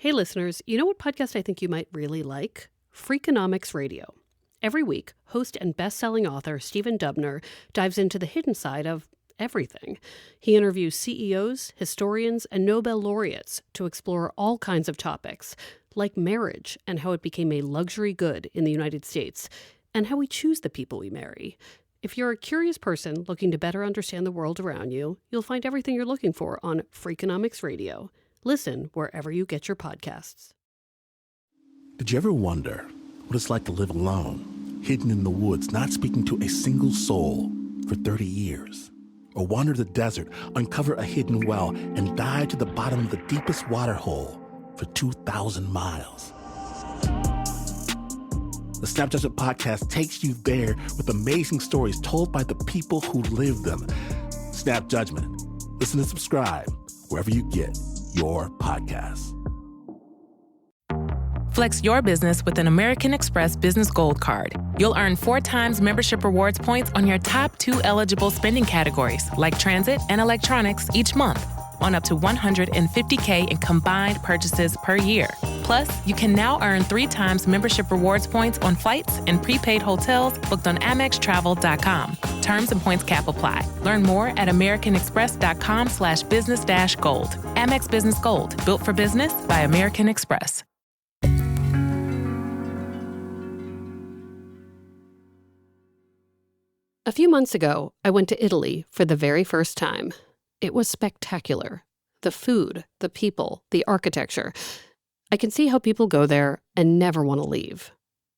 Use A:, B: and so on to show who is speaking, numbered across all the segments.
A: Hey, listeners, you know what podcast I think you might really like? Freakonomics Radio. Every week, host and best-selling author Stephen Dubner dives into the hidden side of everything. He interviews CEOs, historians, and Nobel laureates to explore all kinds of topics, like marriage and how it became a luxury good in the United States, and how we choose the people we marry. If you're a curious person looking to better understand the world around you, you'll find everything you're looking for on Freakonomics Radio. Listen wherever you get your podcasts.
B: Did you ever wonder what it's like to live alone, hidden in the woods, not speaking to a single soul for 30 years? Or wander the desert, uncover a hidden well, and dive to the bottom of the deepest water hole for 2,000 miles? The Snap Judgment Podcast takes you there with amazing stories told by the people who live them. Snap Judgment. Listen and subscribe wherever you get your podcasts.
C: Flex your business with an American Express Business Gold Card. You'll earn 4 times membership rewards points on your top 2 eligible spending categories, like transit and electronics, each month, on up to $150K in combined purchases per year. Plus, you can now earn 3 times membership rewards points on flights and prepaid hotels booked on AmexTravel.com. Terms and points cap apply. Learn more at AmericanExpress.com/business-gold. Amex Business Gold, built for business by American Express.
A: A few months ago, I went to Italy for the very first time. It was spectacular. The food, the people, the architecture. I can see how people go there and never want to leave.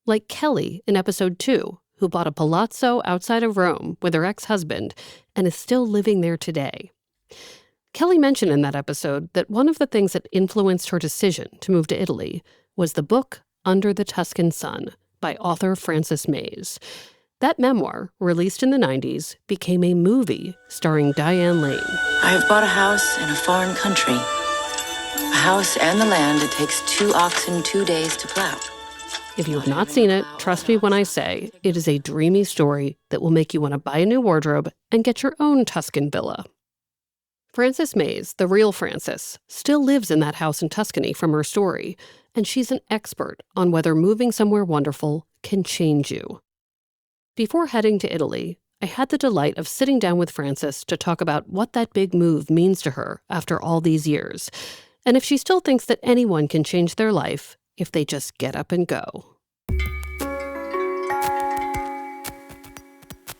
A: Like Kelly in episode 2, who bought a palazzo outside of Rome with her ex-husband and is still living there today. Kelly mentioned in that episode that one of the things that influenced her decision to move to Italy was the book Under the Tuscan Sun by author Frances Mays. That memoir, released in the 90s, became a movie starring Diane Lane.
D: I have bought a house in a foreign country. A house and the land it takes 2 oxen 2 days to plow.
A: If you have not seen it, trust me when I say it is a dreamy story that will make you want to buy a new wardrobe and get your own Tuscan villa. Frances Mays, the real Frances, still lives in that house in Tuscany from her story, and she's an expert on whether moving somewhere wonderful can change you. Before heading to Italy, I had the delight of sitting down with Frances to talk about what that big move means to her after all these years, and if she still thinks that anyone can change their life if they just get up and go.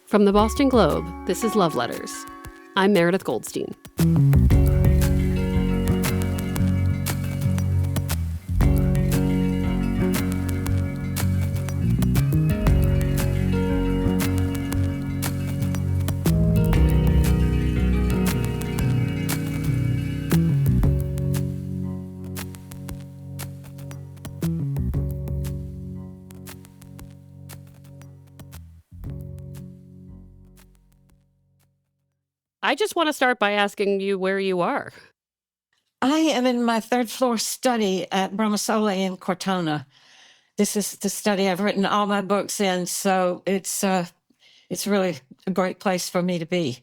A: From the Boston Globe, this is Love Letters. I'm Meredith Goldstein. I just want to start by asking you where you are.
E: I am in my 3rd floor study at Bromasole in Cortona. This is the study I've written all my books in, so it's really a great place for me to be.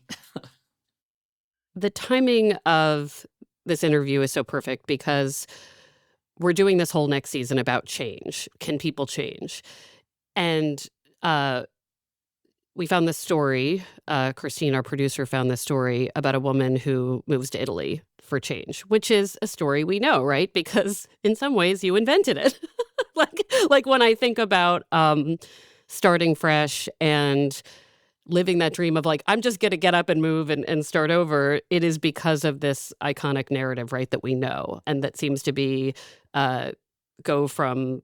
A: The timing of this interview is so perfect because we're doing this whole next season about change. Can people change? And we found this story, Christine, our producer, found this story about a woman who moves to Italy for change, which is a story we know, right? Because in some ways you invented it. like when I think about starting fresh and living that dream of I'm just going to get up and move and start over, it is because of this iconic narrative, right, that we know and that seems to be go from,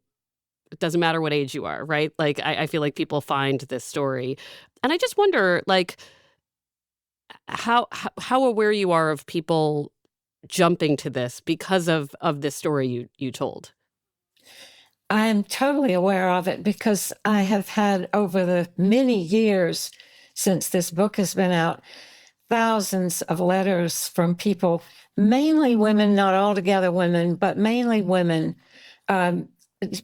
A: it doesn't matter what age you are, right? I feel like people find this story. And I just wonder, how aware you are of people jumping to this because of this story you told.
E: I am totally aware of it because I have had, over the many years since this book has been out, thousands of letters from people, mainly women, not altogether women, but mainly women,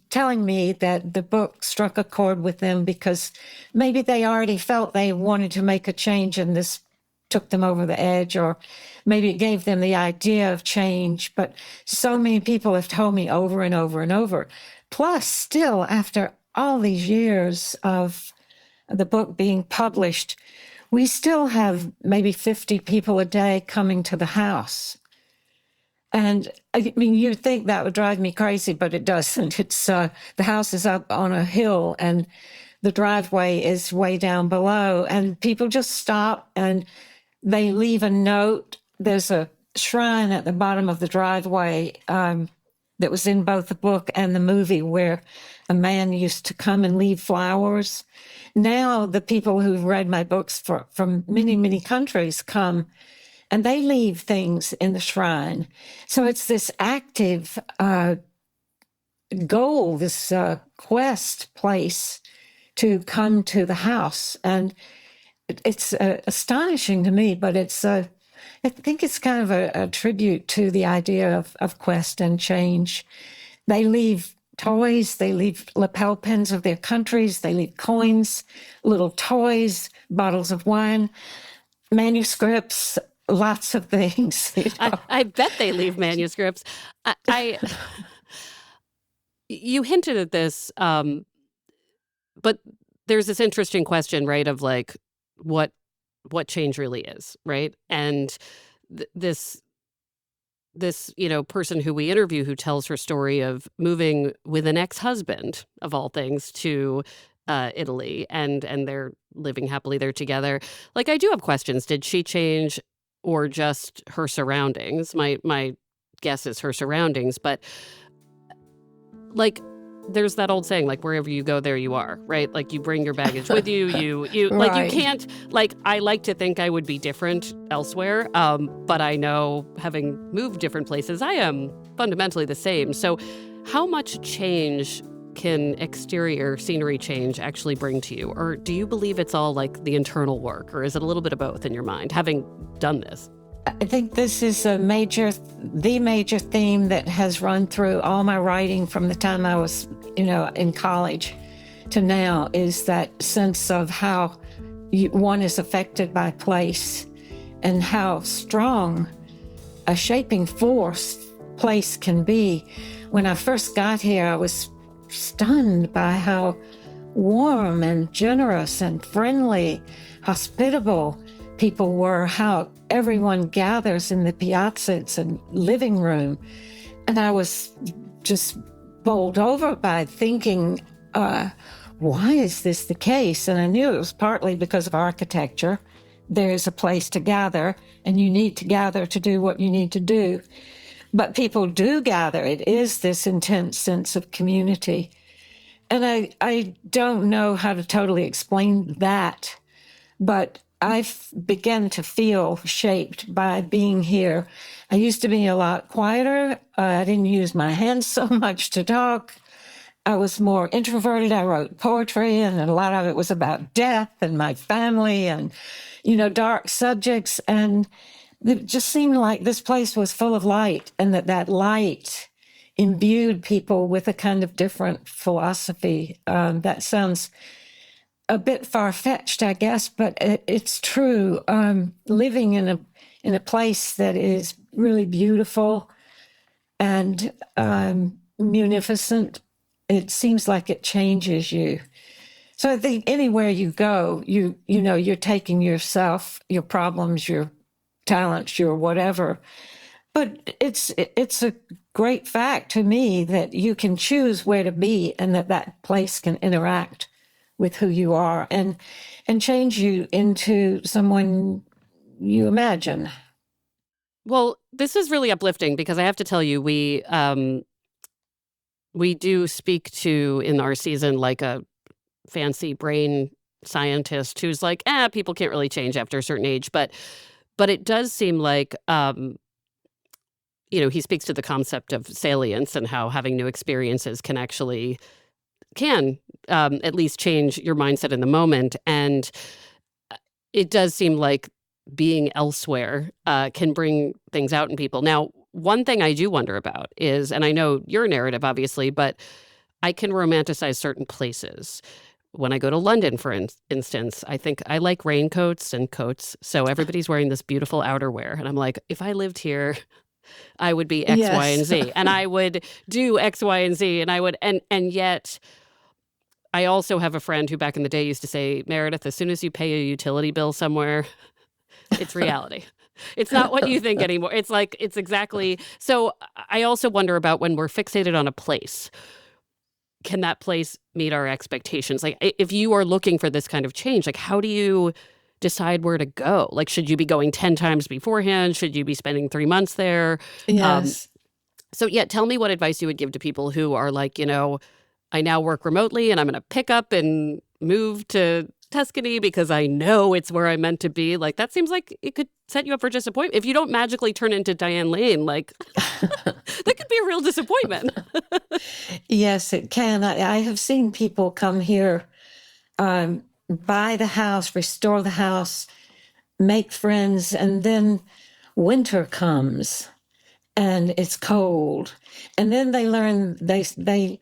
E: telling me that the book struck a chord with them because maybe they already felt they wanted to make a change in this took them over the edge, or maybe it gave them the idea of change. But so many people have told me over and over and over. Plus, still, after all these years of the book being published, we still have maybe 50 people a day coming to the house. And I mean, you'd think that would drive me crazy, but it doesn't. It's the house is up on a hill and the driveway is way down below, and people just stop and they leave a note. There's a shrine at the bottom of the driveway that was in both the book and the movie, where a man used to come and leave flowers. Now the people who've read my books from many, many countries come and they leave things in the shrine. So it's this active goal, this quest place to come to the house. And it's astonishing to me, but I think it's kind of a tribute to the idea of quest and change. They leave toys, they leave lapel pins of their countries, they leave coins, little toys, bottles of wine, manuscripts, lots of things. You know?
A: I bet they leave manuscripts. You hinted at this, but there's this interesting question, right, of like what change really is, right? And this person who we interview, who tells her story of moving with an ex-husband, of all things, to Italy, and they're living happily there together. Like, I do have questions. Did she change, or just her surroundings? My guess is her surroundings, but like, there's that old saying, like, wherever you go, there you are, right? Like, you bring your baggage with you. You like,
E: Right.
A: you can't, like, I like to think I would be different elsewhere, but I know, having moved different places, I am fundamentally the same. So how much change can exterior scenery change actually bring to you? Or do you believe it's all like the internal work, or is it a little bit of both in your mind, having done this?
E: I think this is the major theme that has run through all my writing from the time I was, in college to now, is that sense of how one is affected by place and how strong a shaping force place can be. When I first got here, I was stunned by how warm and generous and friendly, hospitable people were, how everyone gathers in the piazzas and living room. And I was just bowled over by thinking, why is this the case? And I knew it was partly because of architecture. There's a place to gather, and you need to gather to do what you need to do. But people do gather. It is this intense sense of community. And I don't know how to totally explain that, but I've begun to feel shaped by being here. I used to be a lot quieter. I didn't use my hands so much to talk. I was more introverted. I wrote poetry, and a lot of it was about death and my family and, dark subjects. And it just seemed like this place was full of light, and that light imbued people with a kind of different philosophy. That sounds a bit far-fetched, I guess, but it's true. Living in a place that is really beautiful and munificent, it seems like it changes you. So I think anywhere you go, you're taking yourself, your problems, your talents, your whatever. But it's a great fact to me that you can choose where to be, and that place can interact with who you are and change you into someone you imagine.
A: Well, this is really uplifting, because I have to tell you, we do speak to, in our season, like a fancy brain scientist who's like, people can't really change after a certain age. But it does seem like, he speaks to the concept of salience and how having new experiences can at least change your mindset in the moment. And it does seem like being elsewhere can bring things out in people. Now, one thing I do wonder about is, and I know your narrative, obviously, but I can romanticize certain places. When I go to London, for instance, I think I like raincoats and coats. So everybody's wearing this beautiful outerwear. And I'm like, if I lived here, I would be X, Y, and
E: Yes.
A: Z. And I would do X, Y, and Z. And I would, and yet I also have a friend who back in the day used to say, Meredith, as soon as you pay a utility bill somewhere, it's reality. It's not what you think anymore. It's like, it's exactly. So I also wonder about when we're fixated on a place. Can that place meet our expectations? Like, if you are looking for this kind of change, like, how do you decide where to go? Like, should you be going 10 times beforehand? Should you be spending 3 months there?
E: Yes.
A: So, yeah, tell me what advice you would give to people who are like, I now work remotely and I'm going to pick up and move to Tuscany because I know it's where I'm meant to be. Like, that seems like it could set you up for disappointment. If you don't magically turn into Diane Lane, like, that could be a real disappointment.
E: Yes, it can. I have seen people come here, buy the house, restore the house, make friends, and then winter comes and it's cold. And then they learn, they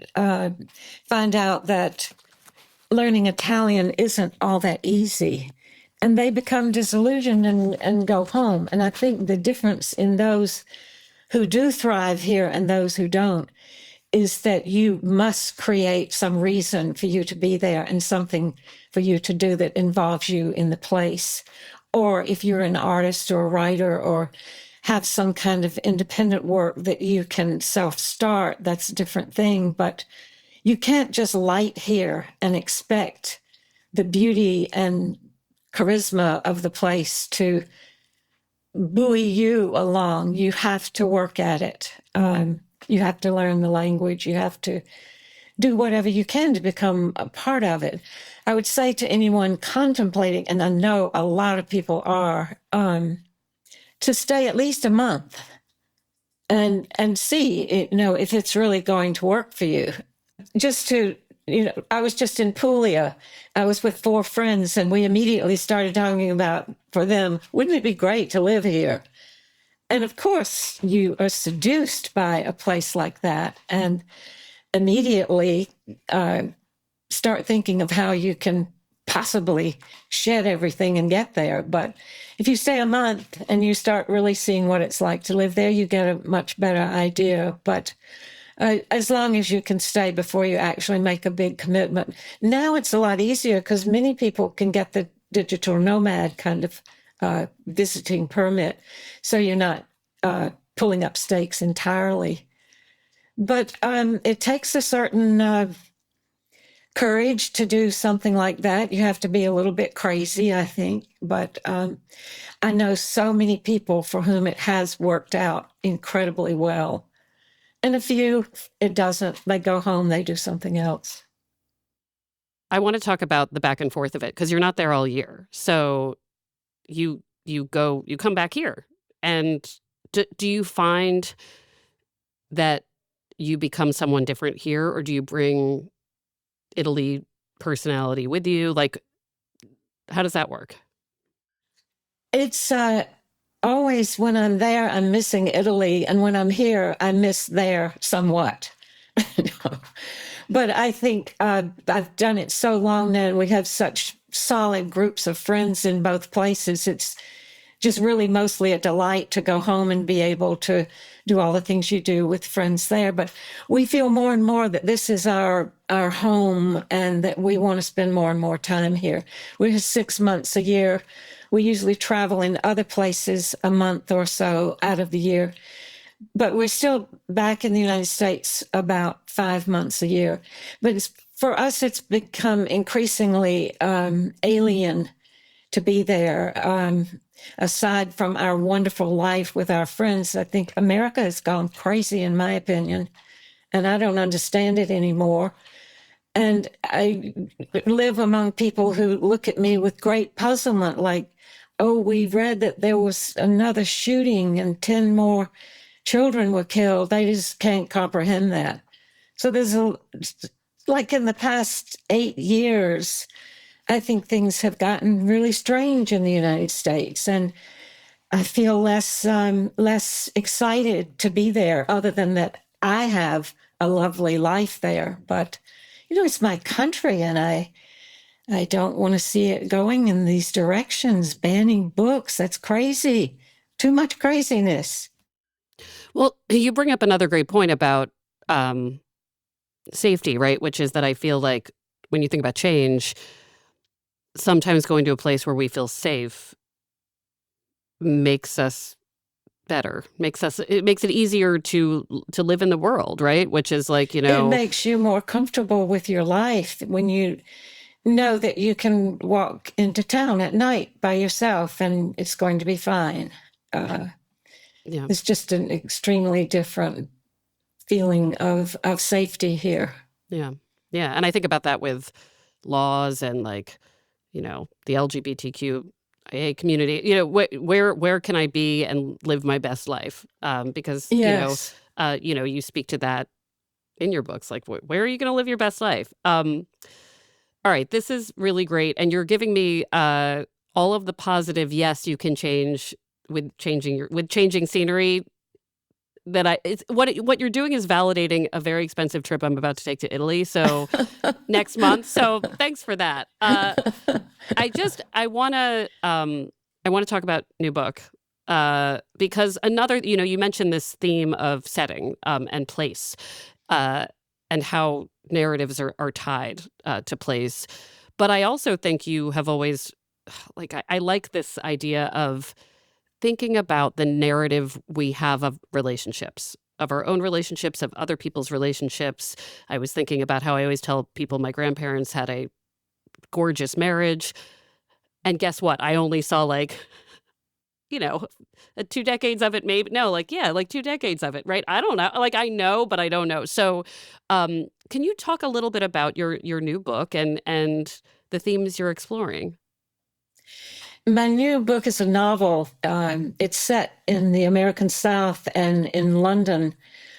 E: find out that learning Italian isn't all that easy. And they become disillusioned and go home. And I think the difference in those who do thrive here and those who don't is that you must create some reason for you to be there and something for you to do that involves you in the place. Or if you're an artist or a writer or have some kind of independent work that you can self-start, that's a different thing. But you can't just light here and expect the beauty and charisma of the place to buoy you along. You have to work at it. You have to learn the language. You have to do whatever you can to become a part of it. I would say to anyone contemplating, and I know a lot of people are, to stay at least a month and see, if it's really going to work for you. Just to, I was just in Puglia. I was with 4 friends, and we immediately started talking about, for them, wouldn't it be great to live here? And of course, you are seduced by a place like that and immediately start thinking of how you can possibly shed everything and get there. But if you stay a month and you start really seeing what it's like to live there, you get a much better idea. But as long as you can stay before you actually make a big commitment. Now it's a lot easier because many people can get the digital nomad kind of visiting permit, so you're not pulling up stakes entirely. But it takes a certain courage to do something like that. You have to be a little bit crazy, I think. But I know so many people for whom it has worked out incredibly well. And a few, it doesn't. They go home, they do something else.
A: I want to talk about the back and forth of it because you're not there all year. So you come back here. And do you find that you become someone different here, or do you bring Italy personality with you? Like, how does that work?
E: It's always when I'm there, I'm missing Italy. And when I'm here, I miss there somewhat. But I think I've done it so long now, and we have such solid groups of friends in both places. It's just really mostly a delight to go home and be able to do all the things you do with friends there. But we feel more and more that this is our home and that we want to spend more and more time here. We're here 6 months a year. We usually travel in other places a month or so out of the year. But we're still back in the United States about 5 months a year. But for us, it's become increasingly alien to be there. Aside from our wonderful life with our friends, I think America has gone crazy, in my opinion, and I don't understand it anymore. And I live among people who look at me with great puzzlement, like, oh, we read that there was another shooting and 10 more children were killed. They just can't comprehend that. So like in the past 8 years, I think things have gotten really strange in the United States, and I feel less excited to be there, other than that I have a lovely life there. But, it's my country, and I I don't want to see it going in these directions, banning books. That's crazy. Too much craziness.
A: Well, you bring up another great point about safety, right? Which is that I feel like when you think about change, sometimes going to a place where we feel safe makes us better, it makes it easier to live in the world, right? Which is like,
E: It makes you more comfortable with your life when you know that you can walk into town at night by yourself and it's going to be fine.
A: yeah.
E: It's just an extremely different feeling of safety here.
A: Yeah. Yeah. And I think about that with laws and like, the LGBTQIA community, where can I be and live my best life? Because,
E: Yes.
A: you speak to that in your books, like where are you going to live your best life? All right. This is really great. And you're giving me all of the positive, yes, you can change with changing scenery what you're doing is validating a very expensive trip I'm about to take to Italy. So next month. So thanks for that. I want to talk about new book because another, you mentioned this theme of setting and place and how narratives are tied to place. But I also think you have always I like this idea of thinking about the narrative we have of relationships, of our own relationships, of other people's relationships. I was thinking about how I always tell people my grandparents had a gorgeous marriage. And guess what? I only saw 2 decades of it, maybe. No, 2 decades of it, right? I don't know. I know, but I don't know. So can you talk a little bit about your new book and the themes you're exploring?
E: My new book is a novel. It's set in the American South and in London,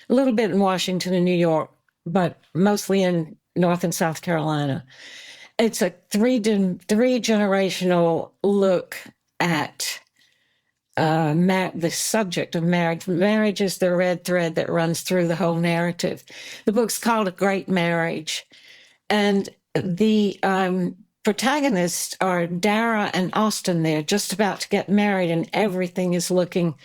E: a little bit in Washington and New York, but mostly in North and South Carolina. It's a three-generational look at the subject of marriage. Marriage is the red thread that runs through the whole narrative. The book's called A Great Marriage. And the protagonists are Dara and Austin. They're just about to get married and everything is looking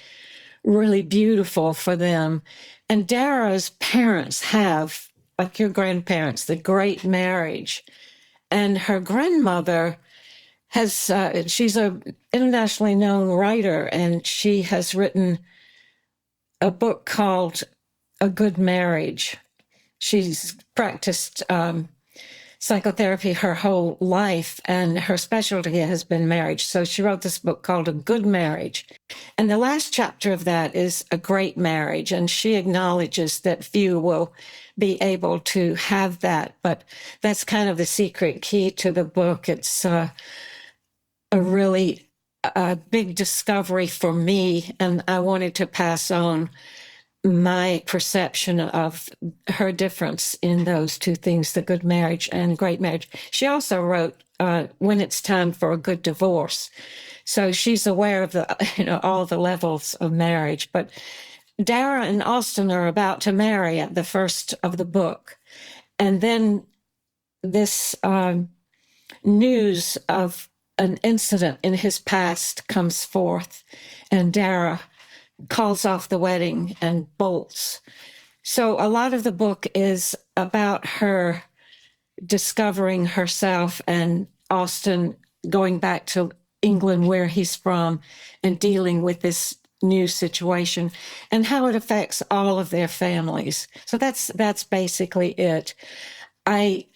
E: really beautiful for them. And Dara's parents have, like your grandparents, the great marriage. And her grandmother she's an internationally known writer, and she has written a book called A Good Marriage. She's practiced psychotherapy her whole life, and her specialty has been marriage. So she wrote this book called A Good Marriage. And the last chapter of that is A Great Marriage. And she acknowledges that few will be able to have that. But that's kind of the secret key to the book. It's a really big discovery for me. And I wanted to pass on my perception of her difference in those two things, the good marriage and great marriage. She also wrote When It's Time for a Good Divorce. So she's aware of all the levels of marriage. But Dara and Austin are about to marry at the first of the book. And then this news of an incident in his past comes forth, and Dara calls off the wedding and bolts. So a lot of the book is about her discovering herself and Austin going back to England, where he's from, and dealing with this new situation and how it affects all of their families. So that's basically it. I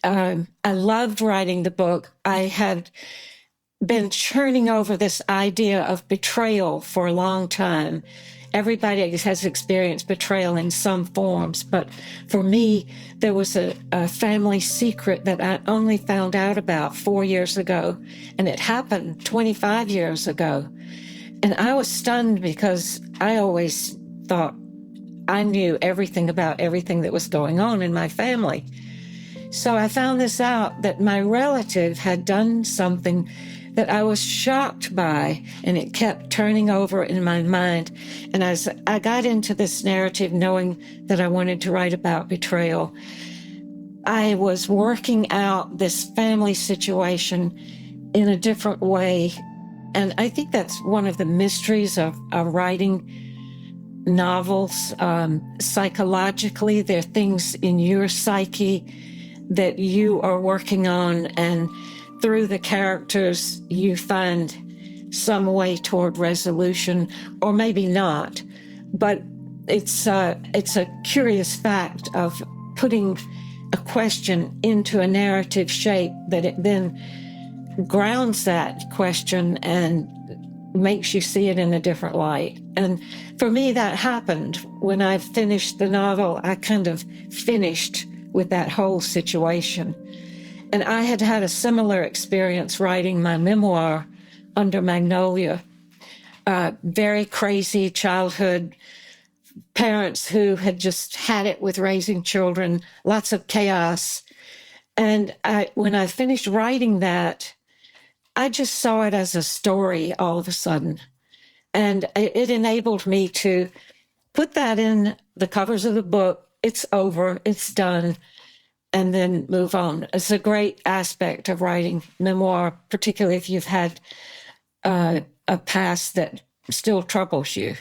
E: loved writing the book. I had been churning over this idea of betrayal for a long time. Everybody has experienced betrayal in some forms, but for me, there was a family secret that I only found out about 4 years ago, and it happened 25 years ago. And I was stunned because I always thought I knew everything about everything that was going on in my family. So I found this out, that my relative had done something that I was shocked by, and it kept turning over in my mind. And as I got into this narrative knowing that I wanted to write about betrayal, I was working out this family situation in a different way. And I think that's one of the mysteries of writing novels. Psychologically, there are things in your psyche that you are working on, and through the characters, you find some way toward resolution, or maybe not. But it's a curious fact of putting a question into a narrative shape that it then grounds that question and makes you see it in a different light. And for me, that happened when I finished the novel. I kind of finished with that whole situation. And I had had a similar experience writing my memoir, Under Magnolia. Very crazy childhood, parents who had just had it with raising children, lots of chaos. And when I finished writing that, I just saw it as a story all of a sudden. And it enabled me to put that in the covers of the book. It's over, it's done, and then move on. It's a great aspect of writing memoir, particularly if you've had a past that still troubles you.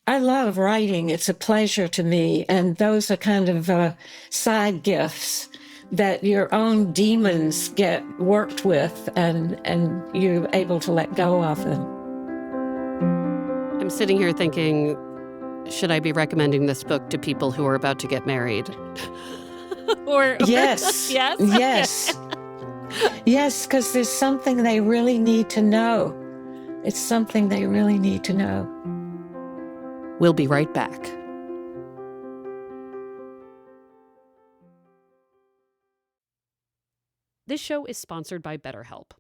E: I love writing. It's a pleasure to me. And those are kind of side gifts that your own demons get worked with, and you're able to let go of them.
A: I'm sitting here thinking, should I be recommending this book to people who are about to get married? or
E: Yes.
A: Yes?
E: Yes. Yes, because there's something they really need to know. It's something they really need to know.
A: We'll be right back. This show is sponsored by BetterHelp.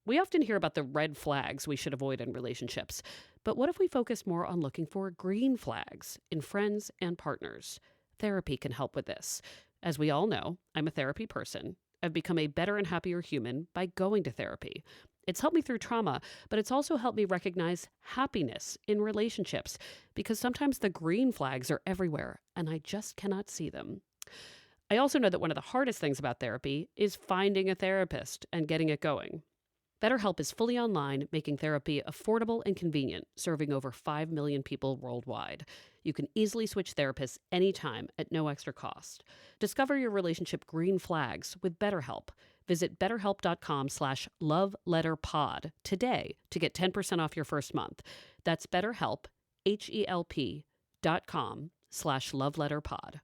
A: We often hear about the red flags we should avoid in relationships, but what if we focus more on looking for green flags in friends and partners? Therapy can help with this. As we all know, I'm a therapy person. I've become a better and happier human by going to therapy. It's helped me through trauma, but it's also helped me recognize happiness in relationships, because sometimes the green flags are everywhere and I just cannot see them. I also know that one of the hardest things about therapy is finding a therapist and getting it going. BetterHelp is fully online, making therapy affordable and convenient, serving over 5 million people worldwide. You can easily switch therapists anytime at no extra cost. Discover your relationship green flags with BetterHelp. Visit betterhelp.com/loveletterpod today to get 10% off your first month. That's BetterHelp, HELP.com/loveletterpod.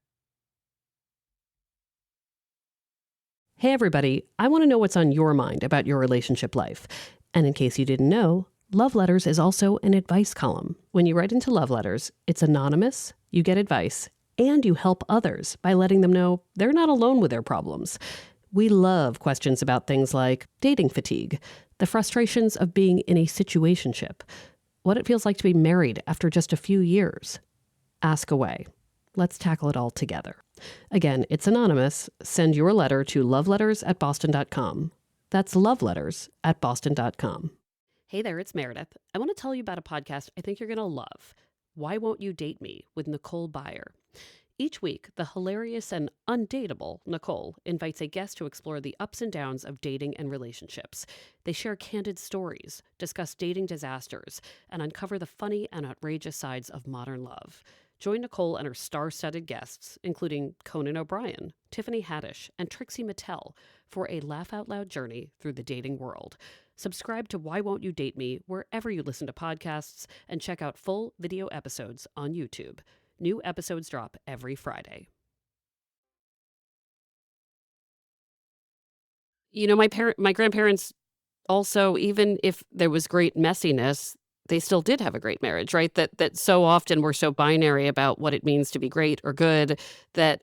A: Hey everybody, I want to know what's on your mind about your relationship life. And in case you didn't know, Love Letters is also an advice column. When you write into Love Letters, it's anonymous, you get advice, and you help others by letting them know they're not alone with their problems. We love questions about things like dating fatigue, the frustrations of being in a situationship, what it feels like to be married after just a few years. Ask away. Let's tackle it all together. Again, it's anonymous. Send your letter to loveletters@boston.com. That's loveletters@boston.com. Hey there, it's Meredith. I want to tell you about a podcast I think you're going to love. Why Won't You Date Me with Nicole Byer. Each week, the hilarious and undateable Nicole invites a guest to explore the ups and downs of dating and relationships. They share candid stories, discuss dating disasters, and uncover the funny and outrageous sides of modern love. Join Nicole and her star-studded guests, including Conan O'Brien, Tiffany Haddish, and Trixie Mattel, for a laugh-out-loud journey through the dating world. Subscribe to Why Won't You Date Me wherever you listen to podcasts, and check out full video episodes on YouTube. New episodes drop every Friday. You know, my grandparents also, even if there was great messiness, they still did have a great marriage, right? That so often we're so binary about what it means to be great or good, that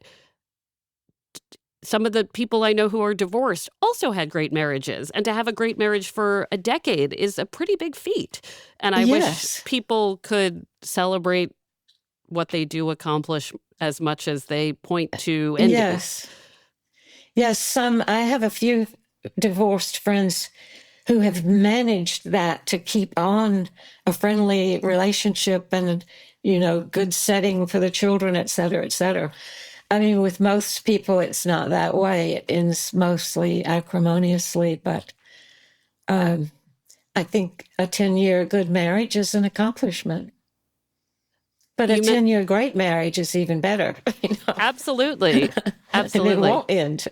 A: some of the people I know who are divorced also had great marriages. And to have a great marriage for a decade is a pretty big feat. And I wish people could celebrate what they do accomplish as much as they point to ending.
E: Yes, I have a few divorced friends who have managed that, to keep on a friendly relationship and, good setting for the children, et cetera, et cetera. I mean, with most people, it's not that way. It ends mostly acrimoniously, but I think a 10-year good marriage is an accomplishment. But a 10-year great marriage is even better.
A: Absolutely. Absolutely.
E: And it won't end.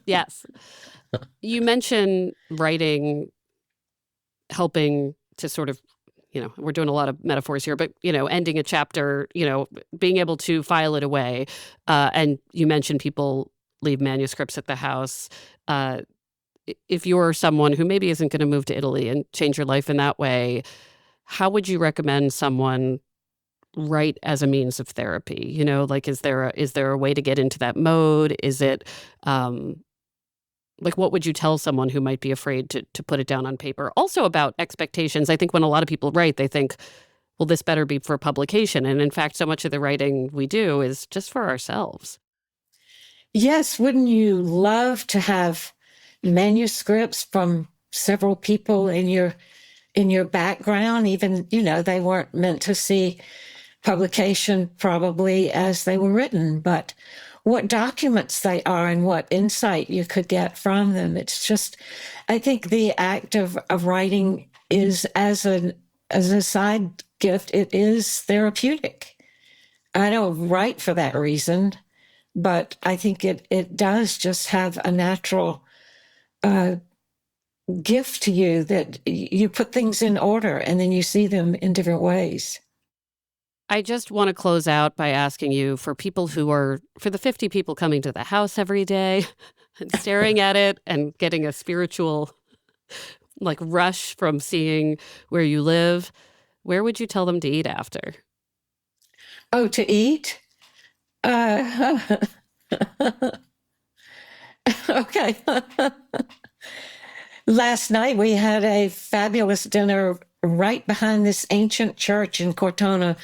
A: Yes. You mentioned writing helping to sort of, we're doing a lot of metaphors here, but, ending a chapter, being able to file it away. And you mentioned people leave manuscripts at the house. If you're someone who maybe isn't going to move to Italy and change your life in that way, how would you recommend someone write as a means of therapy? Is there a way to get into that mode? Is it what would you tell someone who might be afraid to put it down on paper? Also about expectations. I think when a lot of people write, they think, well, this better be for publication. And in fact, so much of the writing we do is just for ourselves.
E: Yes. Wouldn't you love to have manuscripts from several people in your background? Even, they weren't meant to see publication probably as they were written, but what documents they are and what insight you could get from them. It's just, I think the act of writing is as a side gift, it is therapeutic. I don't write for that reason, but I think it does just have a natural gift to you that you put things in order and then you see them in different ways.
A: I just want to close out by asking you for the 50 people coming to the house every day and staring at it and getting a spiritual rush from seeing where you live, where would you tell them to eat after?
E: Oh, to eat? Okay. Last night we had a fabulous dinner right behind this ancient church in Cortona.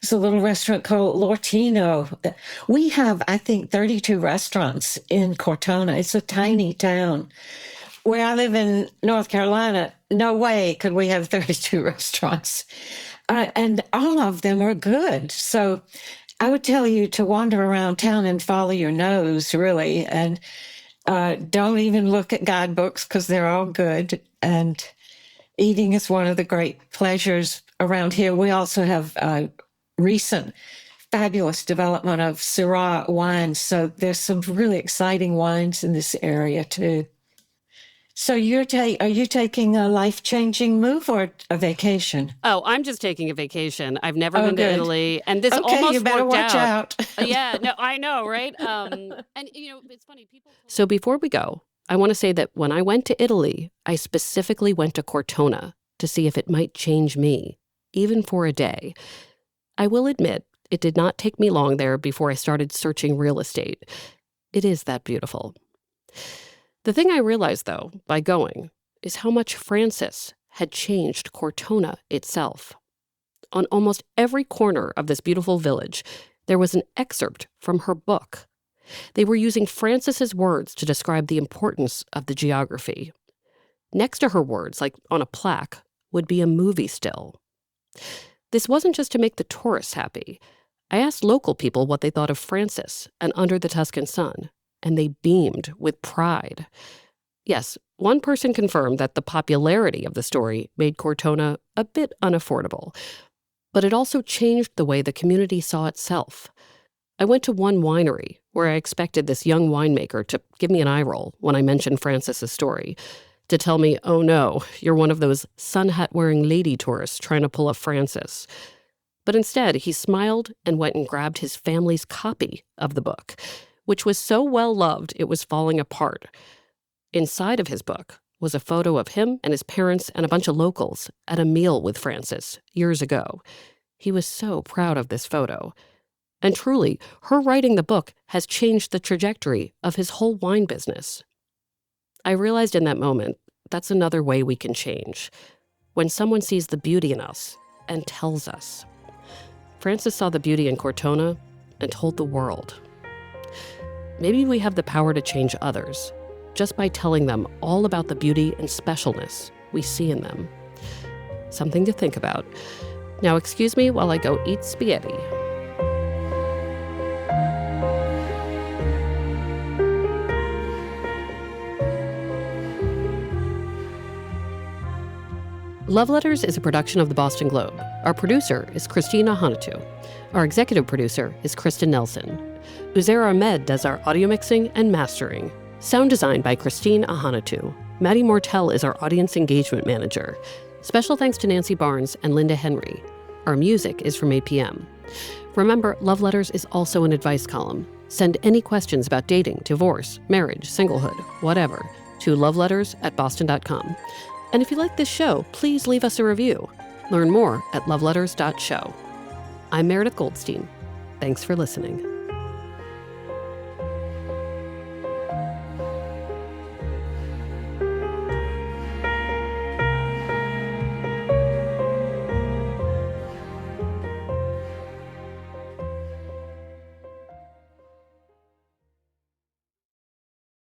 E: It's a little restaurant called L'Ortino. We have, I think, 32 restaurants in Cortona. It's a tiny town. Where I live in North Carolina, no way could we have 32 restaurants. And all of them are good. So I would tell you to wander around town and follow your nose, really. And don't even look at guidebooks because they're all good. And eating is one of the great pleasures around here. We also have recent fabulous development of Syrah wines. So there's some really exciting wines in this area too. So are you taking a life-changing move or a vacation?
A: Oh, I'm just taking a vacation. I've never been to Italy, and this
E: okay,
A: almost
E: you better
A: worked
E: watch out.
A: Yeah, no, I know, right? And it's funny. So before we go, I want to say that when I went to Italy, I specifically went to Cortona to see if it might change me, even for a day. I will admit, it did not take me long there before I started searching real estate. It is that beautiful. The thing I realized, though, by going, is how much Frances had changed Cortona itself. On almost every corner of this beautiful village, there was an excerpt from her book. They were using Frances's words to describe the importance of the geography. Next to her words, like on a plaque, would be a movie still. This wasn't just to make the tourists happy. I asked local people what they thought of Frances and Under the Tuscan Sun, and they beamed with pride. Yes, one person confirmed that the popularity of the story made Cortona a bit unaffordable, but it also changed the way the community saw itself. I went to one winery where I expected this young winemaker to give me an eye roll when I mentioned Frances's story, to tell me, oh no, you're one of those sun hat-wearing lady tourists trying to pull a Frances. But instead, he smiled and went and grabbed his family's copy of the book, which was so well-loved it was falling apart. Inside of his book was a photo of him and his parents and a bunch of locals at a meal with Frances years ago. He was so proud of this photo. And truly, her writing the book has changed the trajectory of his whole wine business. I realized in that moment, that's another way we can change. When someone sees the beauty in us and tells us. Frances saw the beauty in Cortona and told the world. Maybe we have the power to change others just by telling them all about the beauty and specialness we see in them. Something to think about. Now excuse me while I go eat spaghetti. Love Letters is a production of the Boston Globe. Our producer is Christina Hanatu. Our executive producer is Kristen Nelson. Uzair Ahmed does our audio mixing and mastering. Sound design by Christine Ahanatu. Maddie Mortel is our audience engagement manager. Special thanks to Nancy Barnes and Linda Henry. Our music is from APM. Remember, Love Letters is also an advice column. Send any questions about dating, divorce, marriage, singlehood, whatever, to loveletters@boston.com. And if you like this show, please leave us a review. Learn more at loveletters.show. I'm Meredith Goldstein. Thanks for listening.